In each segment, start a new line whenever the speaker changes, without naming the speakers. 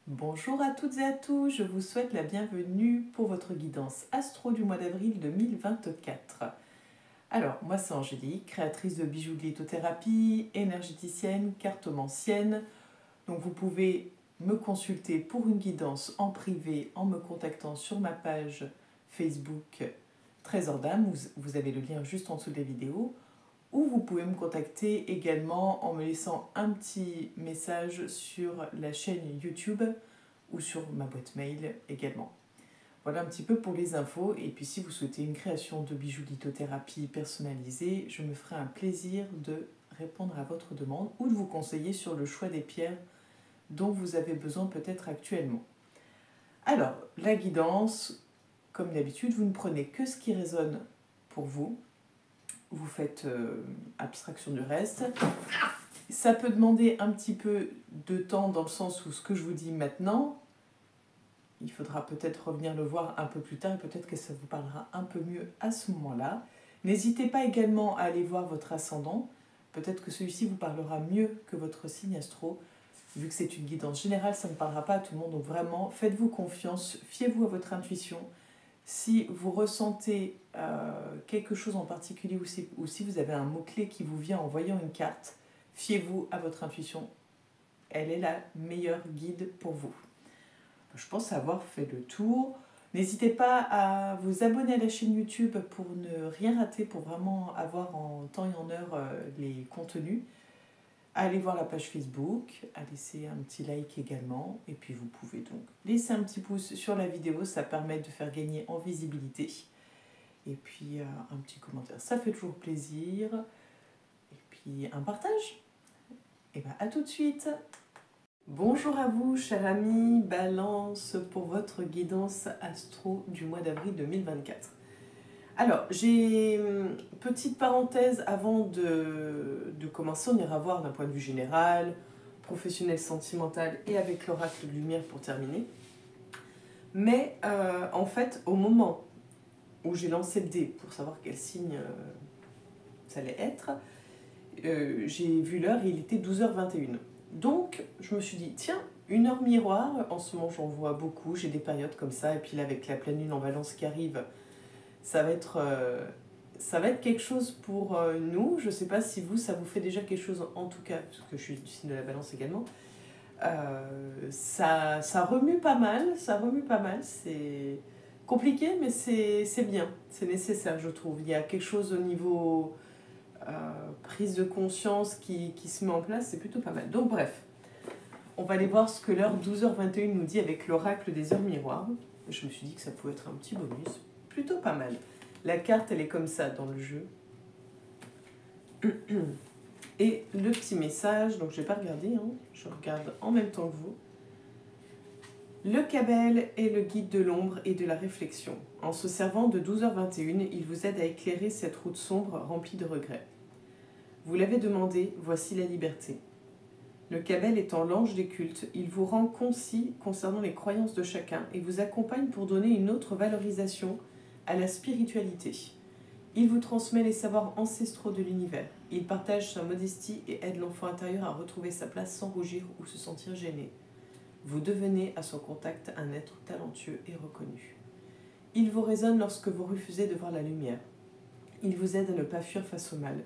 Bonjour à toutes et à tous, je vous souhaite la bienvenue pour votre guidance astro du mois d'avril 2024. Alors, moi c'est Angélique, créatrice de bijoux de lithothérapie, énergéticienne, cartomancienne. Donc vous pouvez me consulter pour une guidance en privé en me contactant sur ma page Facebook Trésor d'âme, vous avez le lien juste en dessous de la vidéo. Ou vous pouvez me contacter également en me laissant un petit message sur la chaîne YouTube ou sur ma boîte mail également. Voilà un petit peu pour les infos. Et puis si vous souhaitez une création de bijoux lithothérapie personnalisée, je me ferai un plaisir de répondre à votre demande ou de vous conseiller sur le choix des pierres dont vous avez besoin peut-être actuellement. Alors, la guidance, comme d'habitude, vous ne prenez que ce qui résonne pour vous. Vous faites abstraction du reste. Ça peut demander un petit peu de temps dans le sens où ce que je vous dis maintenant, il faudra peut-être revenir le voir un peu plus tard et peut-être que ça vous parlera un peu mieux à ce moment-là. N'hésitez pas également à aller voir votre ascendant. Peut-être que celui-ci vous parlera mieux que votre signe astro. Vu que c'est une guidance générale, ça ne parlera pas à tout le monde. Donc vraiment, faites-vous confiance, fiez-vous à votre intuition. Si vous ressentez quelque chose en particulier ou si vous avez un mot-clé qui vous vient en voyant une carte, fiez-vous à votre intuition. Elle est la meilleure guide pour vous. Je pense avoir fait le tour. N'hésitez pas à vous abonner à la chaîne YouTube pour ne rien rater, pour vraiment avoir en temps et en heure les contenus. Allez voir la page Facebook, à laisser un petit like également. Et puis vous pouvez donc laisser un petit pouce sur la vidéo, ça permet de faire gagner en visibilité. Et puis un petit commentaire, ça fait toujours plaisir. Et puis un partage. Et bien à tout de suite. Bonjour à vous, chers amis, Balance, pour votre guidance astro du mois d'avril 2024. Alors, j'ai une petite parenthèse avant de commencer. On ira voir d'un point de vue général, professionnel, sentimental et avec l'oracle de lumière pour terminer. Mais en fait, au moment où j'ai lancé le dé pour savoir quel signe ça allait être, j'ai vu l'heure et il était 12h21. Donc, je me suis dit, tiens, une heure miroir, en ce moment j'en vois beaucoup, j'ai des périodes comme ça, et puis là avec la pleine lune en Balance qui arrive, ça va être quelque chose pour nous. Je ne sais pas si vous, ça vous fait déjà quelque chose, en tout cas, parce que je suis du signe de la Balance également. Ça remue pas mal, c'est compliqué, mais c'est bien, c'est nécessaire, je trouve. Il y a quelque chose au niveau prise de conscience qui se met en place, c'est plutôt pas mal. Donc bref, on va aller voir ce que l'heure 12h21 nous dit avec l'oracle des heures miroirs. Je me suis dit que ça pouvait être un petit bonus, plutôt pas mal. La carte, elle est comme ça dans le jeu. Et le petit message, donc je vais pas regarder, hein, je regarde en même temps que vous. Le Cabel est le guide de l'ombre et de la réflexion. En se servant de 12h21, il vous aide à éclairer cette route sombre remplie de regrets. Vous l'avez demandé, voici la liberté. Le Cabel étant l'ange des cultes, il vous rend concis concernant les croyances de chacun et vous accompagne pour donner une autre valorisation à la spiritualité. Il vous transmet les savoirs ancestraux de l'univers. Il partage sa modestie et aide l'enfant intérieur à retrouver sa place sans rougir ou se sentir gêné. Vous devenez à son contact un être talentueux et reconnu. Il vous résonne lorsque vous refusez de voir la lumière. Il vous aide à ne pas fuir face au mal,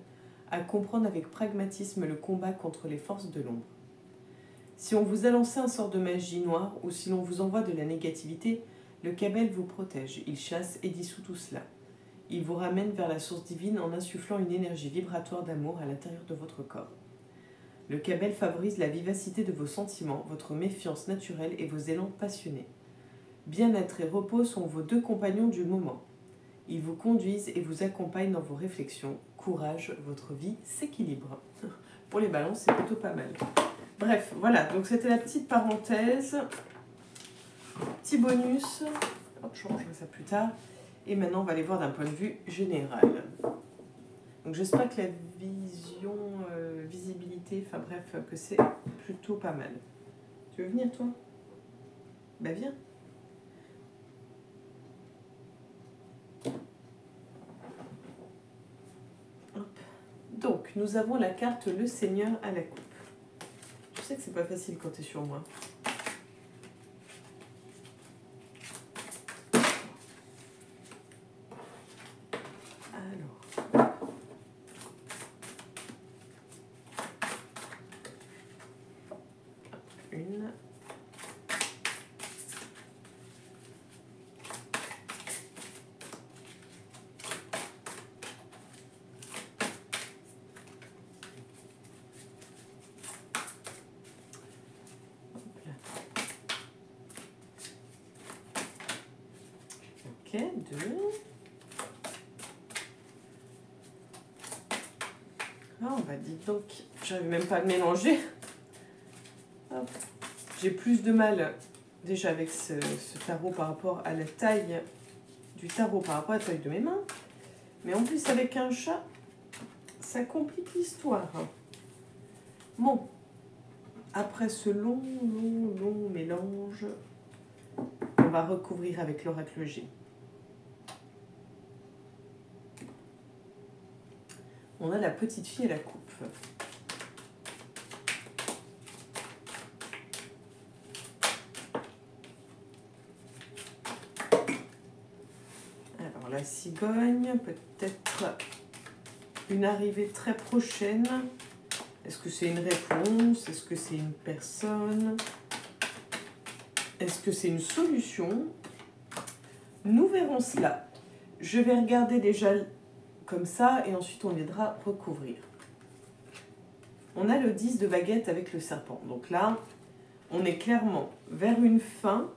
à comprendre avec pragmatisme le combat contre les forces de l'ombre. Si on vous a lancé un sort de magie noire ou si l'on vous envoie de la négativité, le Cabel vous protège, il chasse et dissout tout cela. Il vous ramène vers la source divine en insufflant une énergie vibratoire d'amour à l'intérieur de votre corps. Le Cabel favorise la vivacité de vos sentiments, votre méfiance naturelle et vos élans passionnés. Bien-être et repos sont vos deux compagnons du moment. Ils vous conduisent et vous accompagnent dans vos réflexions. Courage, votre vie s'équilibre. Pour les balances, c'est plutôt pas mal. Bref, voilà, donc c'était la petite parenthèse. Petit bonus. Hop, je rangerai ça plus tard. Et maintenant, on va aller voir d'un point de vue général. Donc j'espère que la visibilité, enfin bref, que c'est plutôt pas mal. Tu veux venir, toi? Bah viens. Hop. Donc, nous avons la carte Le Seigneur à la coupe. Je sais que c'est pas facile quand tu es sur moi. Ok, 2. Ah, bah dites donc, j'arrive même pas à le mélanger. J'ai plus de mal déjà avec ce tarot par rapport à la taille du tarot, par rapport à la taille de mes mains. Mais en plus avec un chat, ça complique l'histoire. Bon, après ce long mélange, on va recouvrir avec l'oracle G. On a la petite fille à la coupe. Alors la cigogne, peut-être une arrivée très prochaine. Est-ce que c'est une réponse? Est-ce que c'est une personne? Est-ce que c'est une solution? Nous verrons cela. Je vais regarder déjà comme ça et ensuite on aidera à recouvrir. On a le 10 de baguette avec le serpent. Donc là, on est clairement vers une fin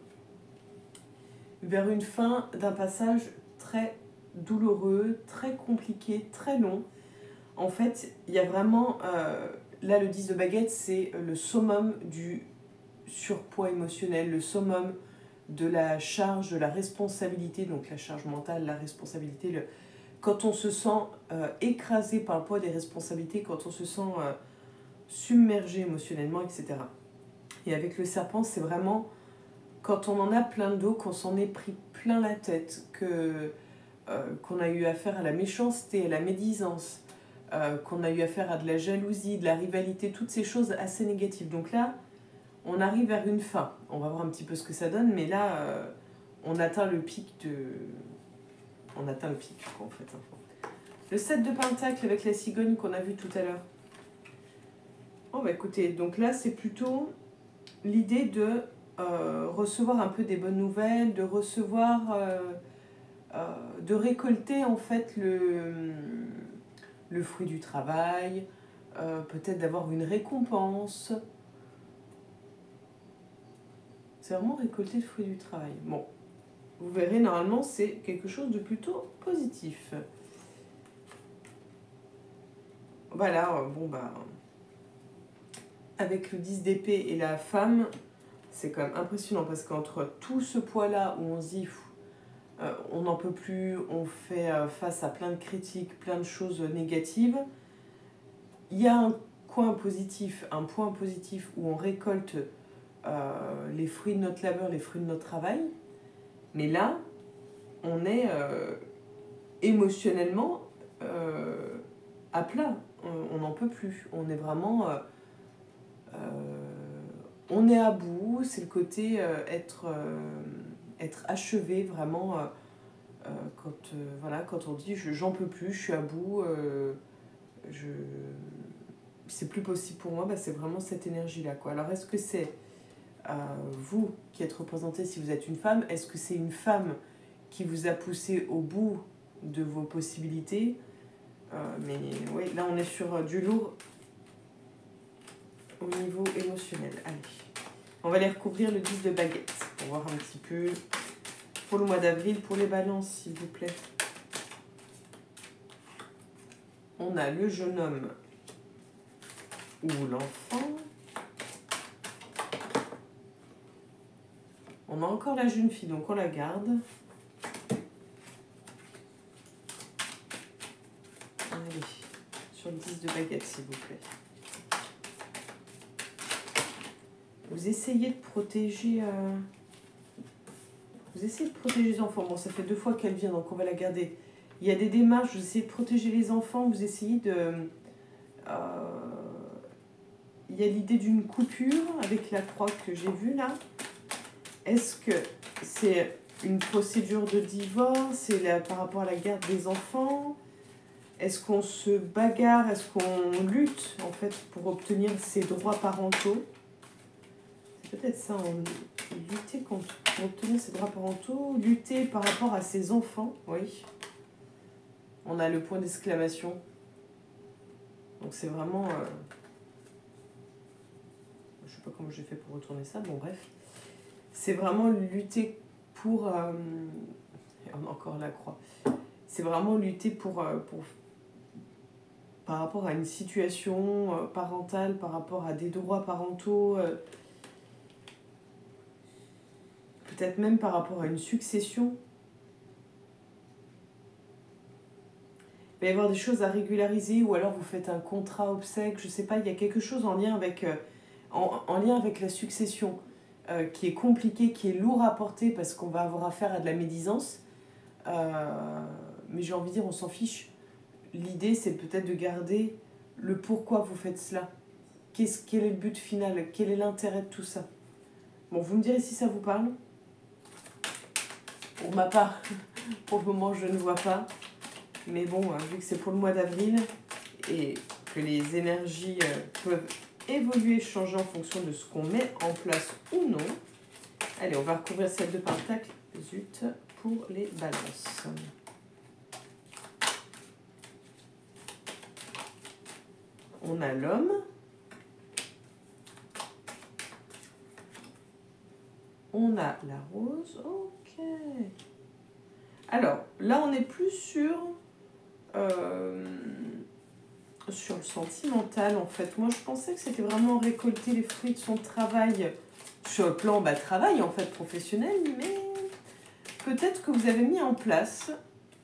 d'un passage très douloureux, très compliqué, très long. En fait, il y a vraiment, là le 10 de baguette, c'est le summum du surpoids émotionnel, le summum de la charge, de la responsabilité, donc la charge mentale, la responsabilité, quand on se sent écrasé par le poids des responsabilités, quand on se sent submergé émotionnellement, etc. Et avec le serpent, c'est vraiment quand on en a plein le dos, qu'on s'en est pris plein la tête, qu'on a eu affaire à la méchanceté, à la médisance, qu'on a eu affaire à de la jalousie, de la rivalité, toutes ces choses assez négatives. Donc là, on arrive vers une fin. On va voir un petit peu ce que ça donne, mais là, on atteint le pic de... On atteint le pic, quoi, en fait. Le 7 de Pentacle avec la cigogne qu'on a vu tout à l'heure. Oh, bah écoutez, donc là, c'est plutôt l'idée de recevoir un peu des bonnes nouvelles, de recevoir... de récolter, en fait, le fruit du travail, peut-être d'avoir une récompense. C'est vraiment récolter le fruit du travail. Bon, vous verrez, normalement, c'est quelque chose de plutôt positif. Voilà, bon, bah... Avec le 10 d'épée et la femme, c'est quand même impressionnant parce qu'entre tout ce poids-là où on se dit... on n'en peut plus, on fait face à plein de critiques, plein de choses négatives. Il y a un point positif où on récolte les fruits de notre labeur, les fruits de notre travail. Mais là, on est émotionnellement à plat. On n'en peut plus. On est vraiment... on est à bout. C'est le côté être achevé, vraiment... quand on dit j'en peux plus, je suis à bout, c'est plus possible pour moi, bah, c'est vraiment cette énergie-là, quoi. Alors est-ce que c'est vous qui êtes représenté, si vous êtes une femme, est-ce que c'est une femme qui vous a poussé au bout de vos possibilités? Mais oui, là on est sur du lourd au niveau émotionnel. Allez, on va aller recouvrir le 10 de baguette pour voir un petit peu pour le mois d'avril, pour les balances, s'il vous plaît. On a le jeune homme ou l'enfant. On a encore la jeune fille, donc on la garde. Allez, sur le 10 de baguette, s'il vous plaît. Vous essayez de protéger... Vous essayez de protéger les enfants. Bon, ça fait 2 fois qu'elle vient, donc on va la garder. Il y a des démarches, vous essayez de protéger les enfants, vous essayez de... il y a l'idée d'une coupure avec la croix que j'ai vue là. Est-ce que c'est une procédure de divorce? C'est par rapport à la garde des enfants? Est-ce qu'on se bagarre? Est-ce qu'on lutte en fait pour obtenir ses droits parentaux? C'est peut-être ça, lutter pour obtenir ses droits parentaux, lutter par rapport à ses enfants, oui. On a le point d'exclamation. Donc c'est vraiment... je sais pas comment j'ai fait pour retourner ça, bon bref. C'est vraiment lutter pour Et on a encore la croix. C'est vraiment lutter par rapport à une situation parentale, par rapport à des droits parentaux, peut-être même par rapport à une succession. Il va y avoir des choses à régulariser, ou alors vous faites un contrat obsèque, je ne sais pas, il y a quelque chose en lien avec, en lien avec la succession qui est compliqué, qui est lourd à porter parce qu'on va avoir affaire à de la médisance. Mais j'ai envie de dire, on s'en fiche. L'idée, c'est peut-être de garder le pourquoi vous faites cela. Quel est le but final? Quel est l'intérêt de tout ça? Bon, vous me direz si ça vous parle. Pour ma part, pour le moment, je ne vois pas. Mais bon, vu que c'est pour le mois d'avril et que les énergies peuvent évoluer, changer en fonction de ce qu'on met en place ou non. Allez, on va recouvrir celle de pentacle, zut, pour les balances. On a l'homme. On a la rose. Ok. Alors, là, on est plus sur le sentimental, en fait. Moi, je pensais que c'était vraiment récolter les fruits de son travail sur le plan travail, en fait, professionnel, mais peut-être que vous avez mis en place,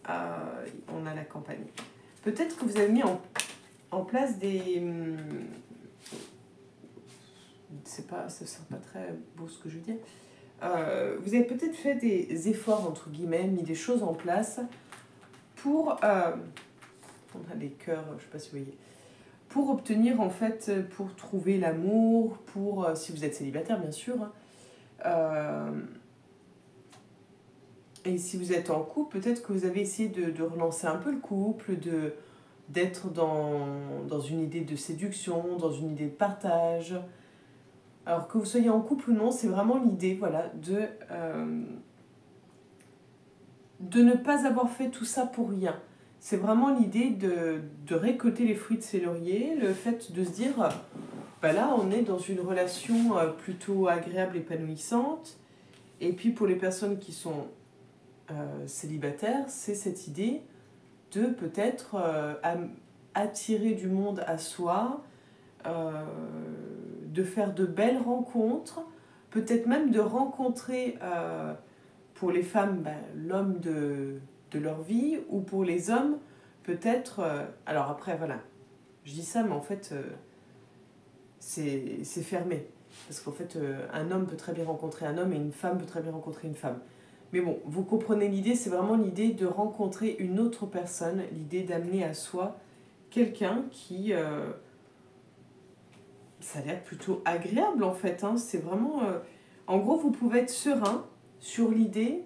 on a la campagne, peut-être que vous avez mis en place des... ça ne sera pas très beau ce que je veux dire. Vous avez peut-être fait des efforts, entre guillemets, mis des choses en place pour... on a des cœurs, je ne sais pas si vous voyez. Pour obtenir, en fait, pour trouver l'amour, pour, si vous êtes célibataire, bien sûr. Et si vous êtes en couple, peut-être que vous avez essayé de relancer un peu le couple, d'être dans une idée de séduction, dans une idée de partage. Alors que vous soyez en couple ou non, c'est vraiment l'idée, voilà, de ne pas avoir fait tout ça pour rien. C'est vraiment l'idée de récolter les fruits de ses lauriers, le fait de se dire, là, on est dans une relation plutôt agréable, épanouissante. Et puis pour les personnes qui sont célibataires, c'est cette idée de peut-être attirer du monde à soi, de faire de belles rencontres, peut-être même de rencontrer pour les femmes l'homme de leur vie, ou pour les hommes peut-être... alors après voilà, je dis ça mais en fait c'est fermé. Parce qu'en fait un homme peut très bien rencontrer un homme et une femme peut très bien rencontrer une femme. Mais bon, vous comprenez l'idée, c'est vraiment l'idée de rencontrer une autre personne, l'idée d'amener à soi quelqu'un qui... ça a l'air plutôt agréable en fait, hein. C'est vraiment... en gros, vous pouvez être serein sur l'idée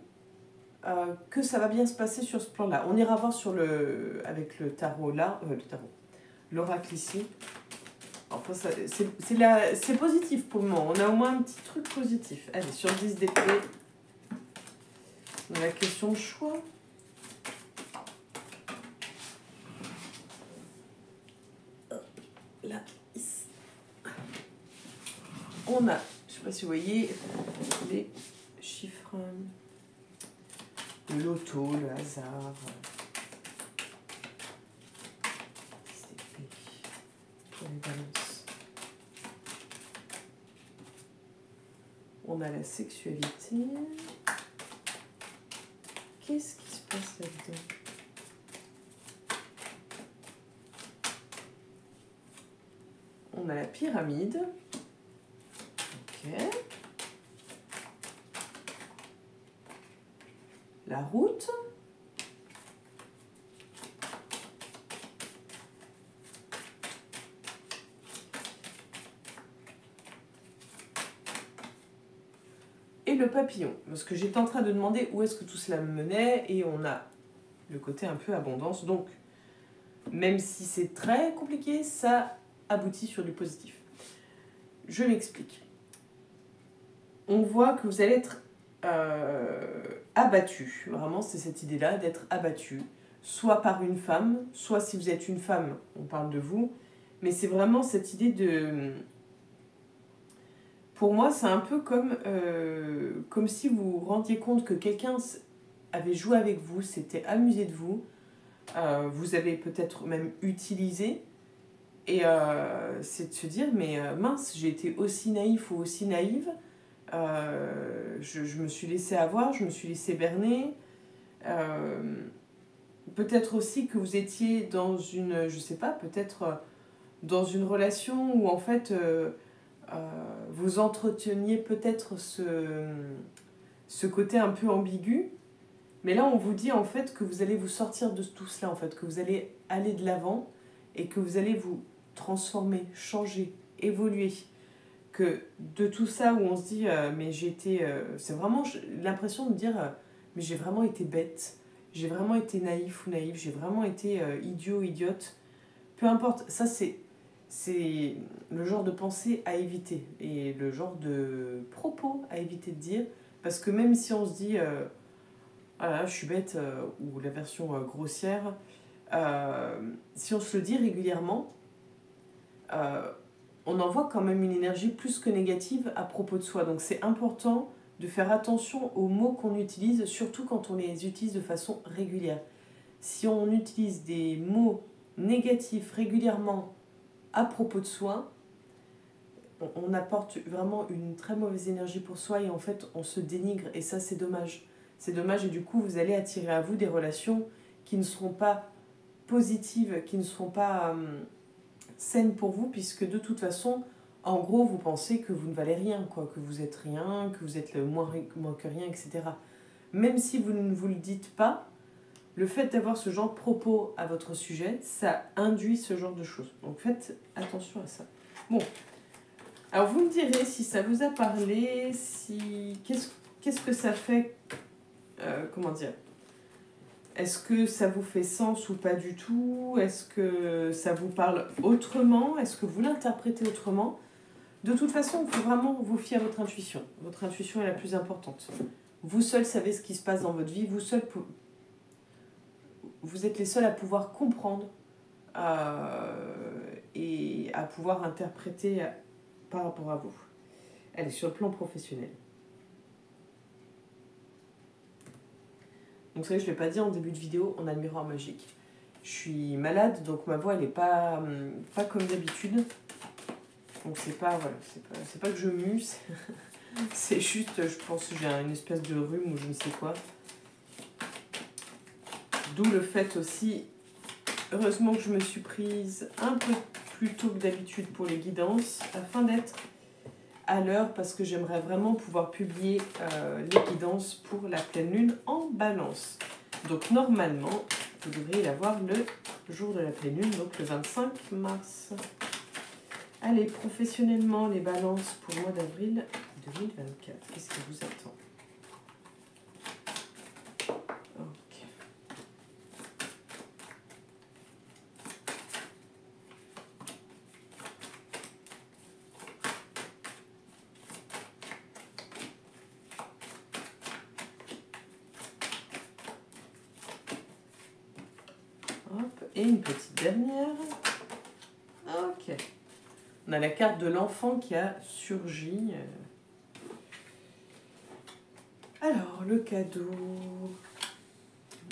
que ça va bien se passer sur ce plan-là. On ira voir avec le tarot là, l'oracle ici. Enfin, c'est positif pour le moment. On a au moins un petit truc positif. Allez, sur 10 d'épée, on a la question de choix. Là, ici. On a, je ne sais pas si vous voyez, les chiffres, le loto, le hasard, pour les balances. On a la sexualité. Qu'est-ce qui se passe là-dedans? On a la pyramide. Ok. La route. Et le papillon. Parce que j'étais en train de demander où est-ce que tout cela me menait, et on a le côté un peu abondance. Donc, même si c'est très compliqué, ça aboutit sur du positif. Je m'explique. On voit que vous allez être abattu. Vraiment, c'est cette idée-là d'être abattu. Soit par une femme, soit si vous êtes une femme, on parle de vous. Mais c'est vraiment cette idée de... Pour moi, c'est un peu comme si vous vous rendiez compte que quelqu'un avait joué avec vous, s'était amusé de vous, vous avez peut-être même utilisé. Et c'est de se dire, mais mince, j'ai été aussi naïf ou aussi naïve, je me suis laissée avoir, je me suis laissée berner. Peut-être aussi que vous étiez dans une, je sais pas, peut-être dans une relation où en fait vous entreteniez peut-être ce côté un peu ambigu. Mais là, on vous dit en fait que vous allez vous sortir de tout cela, en fait, que vous allez aller de l'avant et que vous allez vous transformer, changer, évoluer. Que de tout ça où on se dit, mais j'ai été. C'est vraiment l'impression de dire, mais j'ai vraiment été bête, j'ai vraiment été naïf ou naïve, j'ai vraiment été idiot, idiote. Peu importe, ça c'est le genre de pensée à éviter et le genre de propos à éviter de dire. Parce que même si on se dit. Ah là, je suis bête, ou la version grossière, si on se le dit régulièrement, on envoie quand même une énergie plus que négative à propos de soi. Donc c'est important de faire attention aux mots qu'on utilise, surtout quand on les utilise de façon régulière. Si on utilise des mots négatifs régulièrement à propos de soi, on apporte vraiment une très mauvaise énergie pour soi et en fait on se dénigre et ça c'est dommage. C'est dommage et du coup vous allez attirer à vous des relations qui ne seront pas positives, qui ne seront pas saines pour vous puisque de toute façon, en gros vous pensez que vous ne valez rien, quoi, que vous êtes rien, que vous êtes le moins que rien, etc. Même si vous ne vous le dites pas, le fait d'avoir ce genre de propos à votre sujet, ça induit ce genre de choses. Donc faites attention à ça. Bon, alors vous me direz si ça vous a parlé, si qu'est-ce que ça fait, comment dire, est-ce que ça vous fait sens ou pas du tout? Est-ce que ça vous parle autrement? Est-ce que vous l'interprétez autrement? De toute façon, il faut vraiment vous fier à votre intuition. Votre intuition est la plus importante. Vous seul savez ce qui se passe dans votre vie. Vous êtes les seuls à pouvoir comprendre et à pouvoir interpréter par rapport à vous. Elle est sur le plan professionnel. Donc, vous savez, je ne l'ai pas dit en début de vidéo, on a le miroir magique. Je suis malade, donc ma voix, elle n'est pas comme d'habitude. Donc, c'est pas que je muse, c'est juste, je pense que j'ai une espèce de rhume ou je ne sais quoi. D'où le fait aussi, heureusement que je me suis prise un peu plus tôt que d'habitude pour les guidances, afin d'être à l'heure, parce que j'aimerais vraiment pouvoir publier les guidances pour la pleine lune en balance. Donc normalement, vous devriez l'avoir le jour de la pleine lune, donc le 25 mars. Allez, professionnellement, les balances pour le mois d'avril 2024. Qu'est-ce qui vous attend? Ok. Hop, et une petite dernière. Ok. On a la carte de l'enfant qui a surgi. Alors, le cadeau.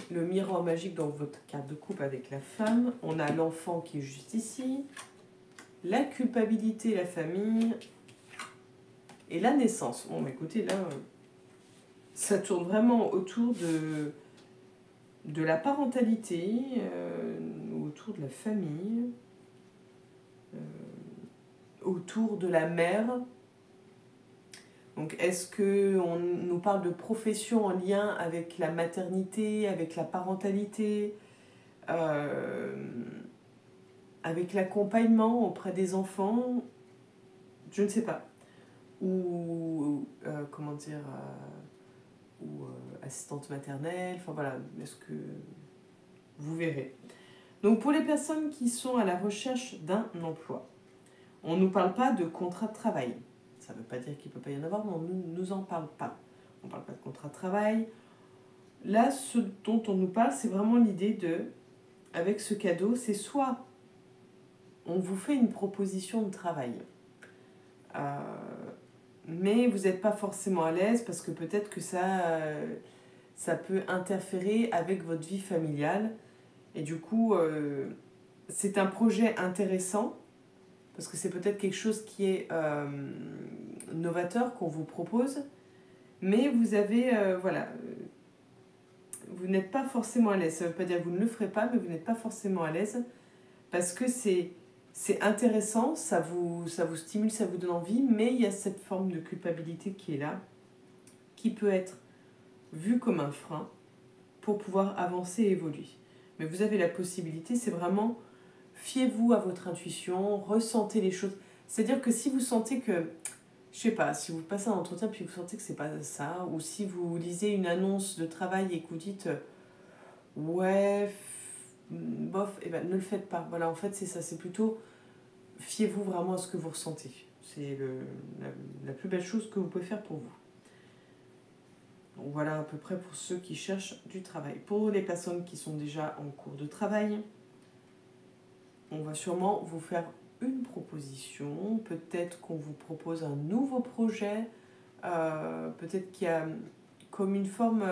Le miroir magique dans votre carte de couple avec la femme. On a l'enfant qui est juste ici. La culpabilité, la famille. Et la naissance. Bon, écoutez, là, ça tourne vraiment autour de la parentalité, autour de la famille, autour de la mère. Donc, est-ce qu'on nous parle de profession en lien avec la maternité, avec la parentalité, avec l'accompagnement auprès des enfants? Je ne sais pas. Ou, comment dire, ou assistante maternelle, enfin voilà, est-ce que vous verrez. Donc, pour les personnes qui sont à la recherche d'un emploi, on ne nous parle pas de contrat de travail. Ça ne veut pas dire qu'il ne peut pas y en avoir, mais on ne nous en parle pas. On ne parle pas de contrat de travail. Là, ce dont on nous parle, c'est vraiment l'idée de, avec ce cadeau, c'est soit on vous fait une proposition de travail, mais vous n'êtes pas forcément à l'aise parce que peut-être que ça ça peut interférer avec votre vie familiale. Et du coup, c'est un projet intéressant, parce que c'est peut-être quelque chose qui est novateur qu'on vous propose, mais vous avez, voilà, vous n'êtes pas forcément à l'aise. Ça ne veut pas dire que vous ne le ferez pas, mais vous n'êtes pas forcément à l'aise, parce que c'est intéressant, ça vous stimule, ça vous donne envie, mais il y a cette forme de culpabilité qui est là, qui peut être vue comme un frein pour pouvoir avancer et évoluer. Mais vous avez la possibilité, c'est vraiment, fiez-vous à votre intuition, ressentez les choses. C'est-à-dire que si vous sentez que, je sais pas, si vous passez un entretien puis vous sentez que c'est pas ça, ou si vous lisez une annonce de travail et que vous dites ouais, bof, et ben ne le faites pas. Voilà, en fait, c'est ça, c'est plutôt fiez-vous vraiment à ce que vous ressentez. C'est la plus belle chose que vous pouvez faire pour vous. Donc voilà à peu près pour ceux qui cherchent du travail. Pour les personnes qui sont déjà en cours de travail, on va sûrement vous faire une proposition. Peut-être qu'on vous propose un nouveau projet. Peut-être qu'il y a comme une forme...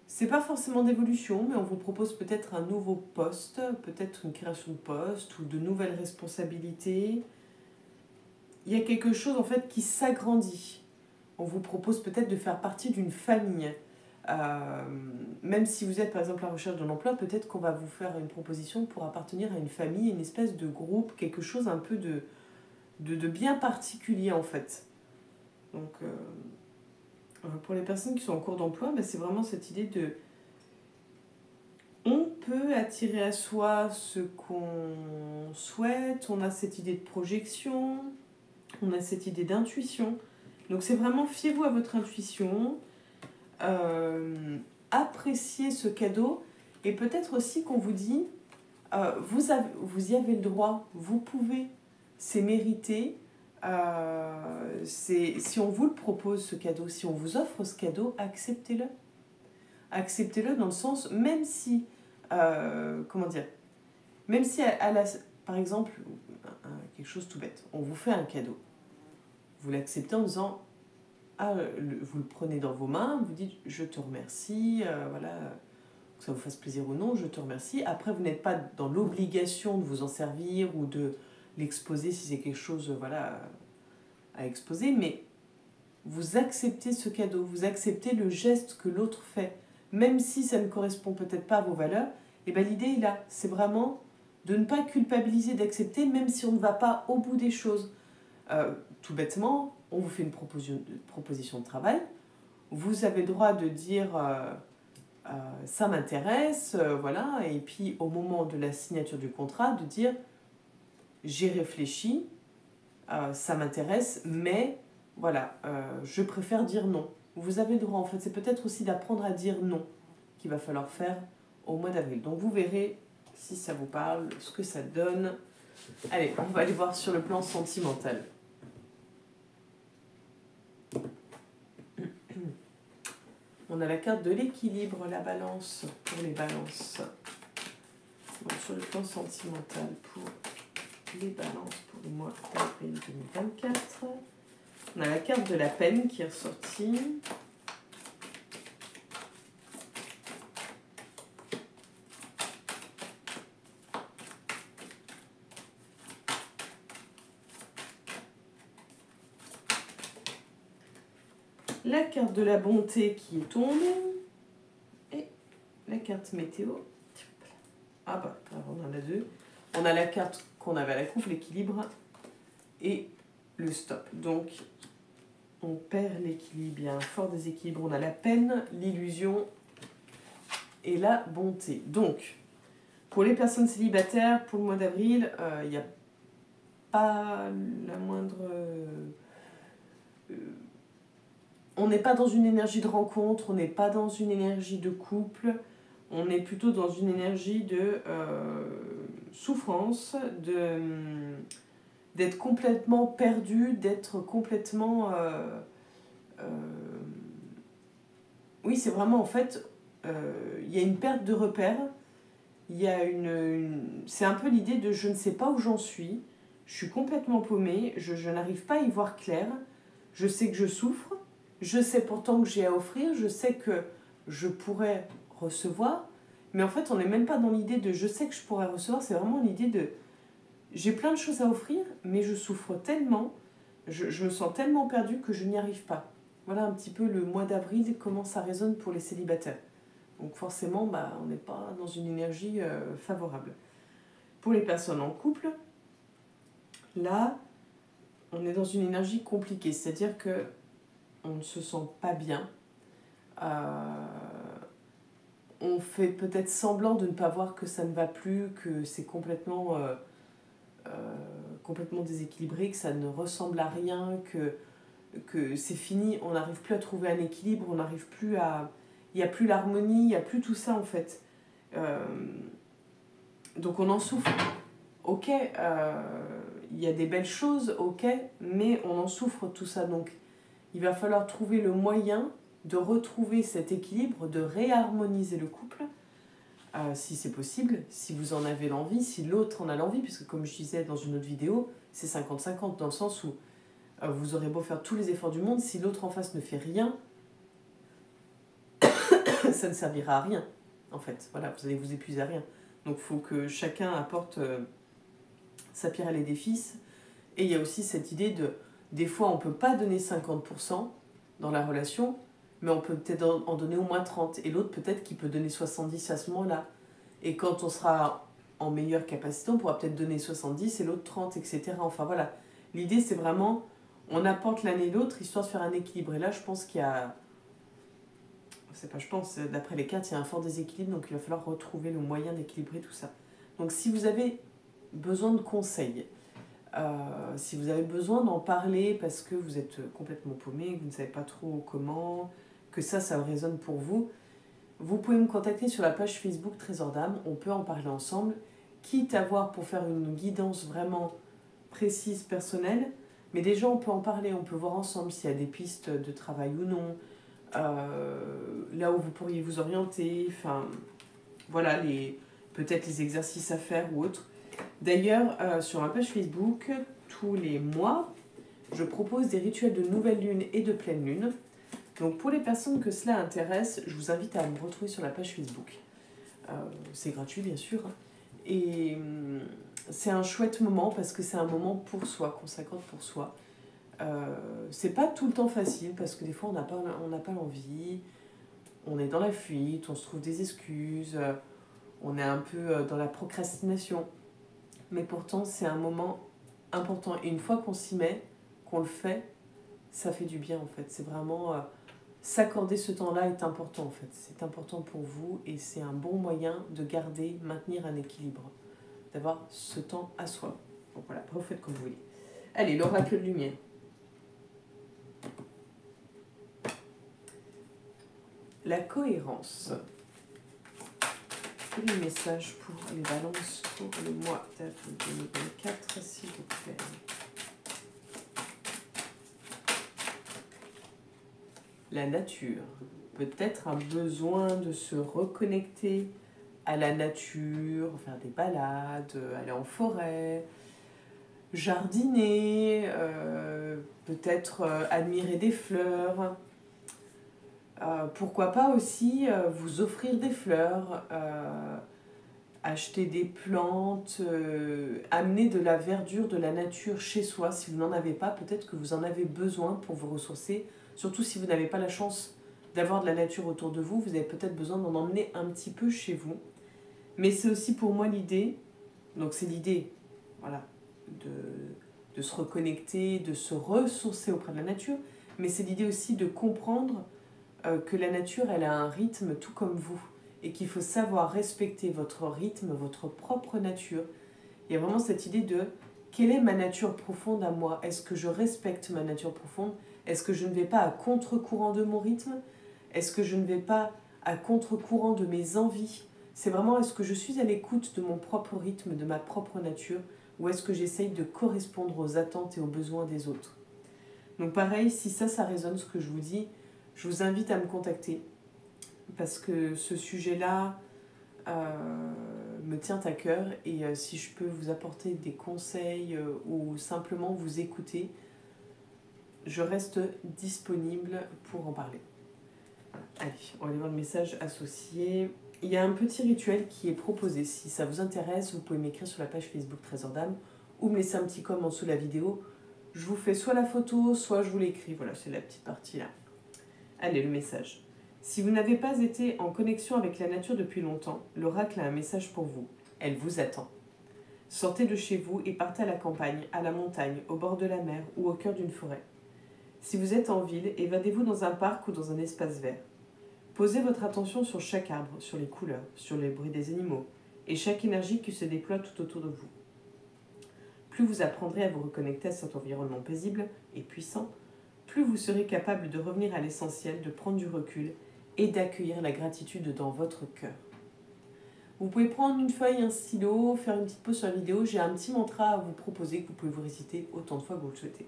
c'est pas forcément d'évolution, mais on vous propose peut-être un nouveau poste, peut-être une création de poste ou de nouvelles responsabilités. Il y a quelque chose en fait qui s'agrandit. On vous propose peut-être de faire partie d'une famille. Même si vous êtes par exemple à la recherche d'un emploi, peut-être qu'on va vous faire une proposition pour appartenir à une famille, une espèce de groupe, quelque chose un peu de bien particulier en fait. Donc pour les personnes qui sont en cours d'emploi, c'est vraiment cette idée de... On peut attirer à soi ce qu'on souhaite, on a cette idée de projection, on a cette idée d'intuition. Donc c'est vraiment, fiez-vous à votre intuition, appréciez ce cadeau, et peut-être aussi qu'on vous dit, vous y avez le droit, vous pouvez, c'est mérité. Si on vous le propose ce cadeau, si on vous offre ce cadeau, acceptez-le. Acceptez-le dans le sens, même si, comment dire, même si par exemple, quelque chose tout bête, on vous fait un cadeau, vous l'acceptez en disant, vous le prenez dans vos mains, vous dites je te remercie, voilà, que ça vous fasse plaisir ou non, je te remercie. Après, vous n'êtes pas dans l'obligation de vous en servir ou de l'exposer si c'est quelque chose, voilà, à exposer, mais vous acceptez ce cadeau, vous acceptez le geste que l'autre fait, même si ça ne correspond peut-être pas à vos valeurs. Et bien l'idée est là, c'est vraiment de ne pas culpabiliser, d'accepter, même si on ne va pas au bout des choses. Tout bêtement, on vous fait une proposition de travail, vous avez le droit de dire ça m'intéresse, voilà, et puis au moment de la signature du contrat, de dire j'ai réfléchi, ça m'intéresse, mais voilà, je préfère dire non. Vous avez le droit, en fait, c'est peut-être aussi d'apprendre à dire non qu'il va falloir faire au mois d'avril. Donc vous verrez si ça vous parle, ce que ça donne. Allez, on va aller voir sur le plan sentimental. On a la carte de l'équilibre, la balance pour les balances. Donc, sur le plan sentimental pour les balances pour le mois d'avril 2024. On a la carte de la peine qui est ressortie. La carte de la bonté qui est tombée. Et la carte météo. Ah bah, on en a deux. On a la carte qu'on avait à la coupe, l'équilibre, et le stop. Donc, on perd l'équilibre. Il y a un fort déséquilibre. On a la peine, l'illusion et la bonté. Donc, pour les personnes célibataires, pour le mois d'avril, il n'y a pas la moindre... on n'est pas dans une énergie de rencontre, on n'est pas dans une énergie de couple, on est plutôt dans une énergie de souffrance, d'être complètement perdu, d'être complètement... oui, c'est vraiment en fait, il y a une perte de repères, il y a c'est un peu l'idée de je ne sais pas où j'en suis, je suis complètement paumée, je n'arrive pas à y voir clair, je sais que je souffre, je sais pourtant que j'ai à offrir, je sais que je pourrais recevoir, mais en fait on n'est même pas dans l'idée de je sais que je pourrais recevoir, c'est vraiment l'idée de j'ai plein de choses à offrir, mais je souffre tellement, je me sens tellement perdue que je n'y arrive pas. Voilà un petit peu le mois d'avril, comment ça résonne pour les célibataires. Donc forcément, on n'est pas dans une énergie favorable. Pour les personnes en couple, là, on est dans une énergie compliquée, c'est-à-dire que on ne se sent pas bien. On fait peut-être semblant de ne pas voir que ça ne va plus, que c'est complètement déséquilibré, que ça ne ressemble à rien, que c'est fini, on n'arrive plus à trouver un équilibre, on n'arrive plus à... Il n'y a plus l'harmonie, il n'y a plus tout ça en fait. Donc on en souffre. Ok, il y a des belles choses, ok, mais on en souffre tout ça. Donc il va falloir trouver le moyen de retrouver cet équilibre, de réharmoniser le couple, si c'est possible, si vous en avez l'envie, si l'autre en a l'envie, puisque comme je disais dans une autre vidéo, c'est 50-50 dans le sens où vous aurez beau faire tous les efforts du monde, si l'autre en face ne fait rien, ça ne servira à rien, en fait. Voilà, vous allez vous épuiser à rien. Donc il faut que chacun apporte sa pierre à l'édifice. Et il y a aussi cette idée de, des fois on ne peut pas donner 50% dans la relation, mais on peut peut-être en donner au moins 30. Et l'autre peut-être qu'il peut donner 70 à ce moment-là. Et quand on sera en meilleure capacité, on pourra peut-être donner 70 et l'autre 30, etc. Enfin voilà, l'idée c'est vraiment, on apporte l'un et l'autre histoire de faire un équilibre. Et là je pense qu'il y a... C'est pas je pense, d'après les cartes, il y a un fort déséquilibre, donc il va falloir retrouver le moyen d'équilibrer tout ça. Donc si vous avez besoin de conseils, si vous avez besoin d'en parler parce que vous êtes complètement paumé, que vous ne savez pas trop comment, que ça résonne pour vous, vous pouvez me contacter sur la page Facebook Trésor d'âme, on peut en parler ensemble, quitte à voir pour faire une guidance vraiment précise, personnelle, mais déjà on peut en parler, on peut voir ensemble s'il y a des pistes de travail ou non, là où vous pourriez vous orienter, enfin voilà, peut-être les exercices à faire ou autres. D'ailleurs, sur ma page Facebook, tous les mois, je propose des rituels de nouvelle lune et de pleine lune. Donc pour les personnes que cela intéresse, je vous invite à me retrouver sur la page Facebook. C'est gratuit bien sûr. Et c'est un chouette moment parce que c'est un moment pour soi, qu'on s'accorde pour soi. C'est pas tout le temps facile parce que des fois on n'a pas l'envie, on est dans la fuite, on se trouve des excuses, on est un peu dans la procrastination. Mais pourtant c'est un moment important. Et une fois qu'on s'y met, qu'on le fait, ça fait du bien en fait. C'est vraiment... s'accorder ce temps-là est important en fait. C'est important pour vous et c'est un bon moyen de garder, maintenir un équilibre. D'avoir ce temps à soi. Donc voilà, après vous faites comme vous voulez. Allez, l'oracle de lumière. La cohérence. Quel est le message pour les balances pour le mois d'avril 2024, s'il vous plaît? La nature. Peut-être un besoin de se reconnecter à la nature, faire des balades, aller en forêt, jardiner, peut-être admirer des fleurs. Pourquoi pas aussi vous offrir des fleurs, acheter des plantes, amener de la verdure, de la nature chez soi. Si vous n'en avez pas, peut-être que vous en avez besoin pour vous ressourcer. Surtout si vous n'avez pas la chance d'avoir de la nature autour de vous, vous avez peut-être besoin d'en emmener un petit peu chez vous. Mais c'est aussi pour moi l'idée, donc c'est l'idée, voilà, de se reconnecter, de se ressourcer auprès de la nature, mais c'est l'idée aussi de comprendre que la nature, elle a un rythme tout comme vous, et qu'il faut savoir respecter votre rythme, votre propre nature. Il y a vraiment cette idée de quelle est ma nature profonde à moi? Est-ce que je respecte ma nature profonde? Est-ce que je ne vais pas à contre-courant de mon rythme? Est-ce que je ne vais pas à contre-courant de mes envies? C'est vraiment, est-ce que je suis à l'écoute de mon propre rythme, de ma propre nature, ou est-ce que j'essaye de correspondre aux attentes et aux besoins des autres? Donc pareil, si ça résonne ce que je vous dis, je vous invite à me contacter, parce que ce sujet-là me tient à cœur, et si je peux vous apporter des conseils ou simplement vous écouter, je reste disponible pour en parler. Allez, on va aller voir le message associé. Il y a un petit rituel qui est proposé. Si ça vous intéresse, vous pouvez m'écrire sur la page Facebook Trésor d'âme ou me laisser un petit com en dessous de la vidéo. Je vous fais soit la photo, soit je vous l'écris. Voilà, c'est la petite partie là. Allez, le message. Si vous n'avez pas été en connexion avec la nature depuis longtemps, l'oracle a un message pour vous. Elle vous attend. Sortez de chez vous et partez à la campagne, à la montagne, au bord de la mer ou au cœur d'une forêt. Si vous êtes en ville, évadez-vous dans un parc ou dans un espace vert. Posez votre attention sur chaque arbre, sur les couleurs, sur les bruits des animaux et chaque énergie qui se déploie tout autour de vous. Plus vous apprendrez à vous reconnecter à cet environnement paisible et puissant, plus vous serez capable de revenir à l'essentiel, de prendre du recul et d'accueillir la gratitude dans votre cœur. Vous pouvez prendre une feuille, un stylo, faire une petite pause sur la vidéo. J'ai un petit mantra à vous proposer que vous pouvez vous réciter autant de fois que vous le souhaitez.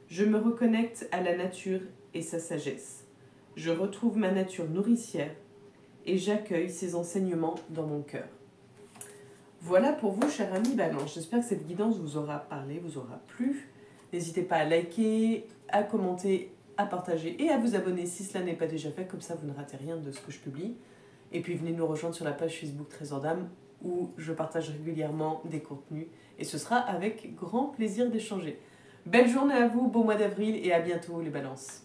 Je me reconnecte à la nature et sa sagesse. Je retrouve ma nature nourricière et j'accueille ses enseignements dans mon cœur. Voilà pour vous, chers amis Balance. J'espère que cette guidance vous aura parlé, vous aura plu. N'hésitez pas à liker, à commenter, à partager et à vous abonner si cela n'est pas déjà fait. Comme ça, vous ne ratez rien de ce que je publie. Et puis, venez nous rejoindre sur la page Facebook Trésor d'âme où je partage régulièrement des contenus. Et ce sera avec grand plaisir d'échanger. Belle journée à vous, beau mois d'avril et à bientôt les balances.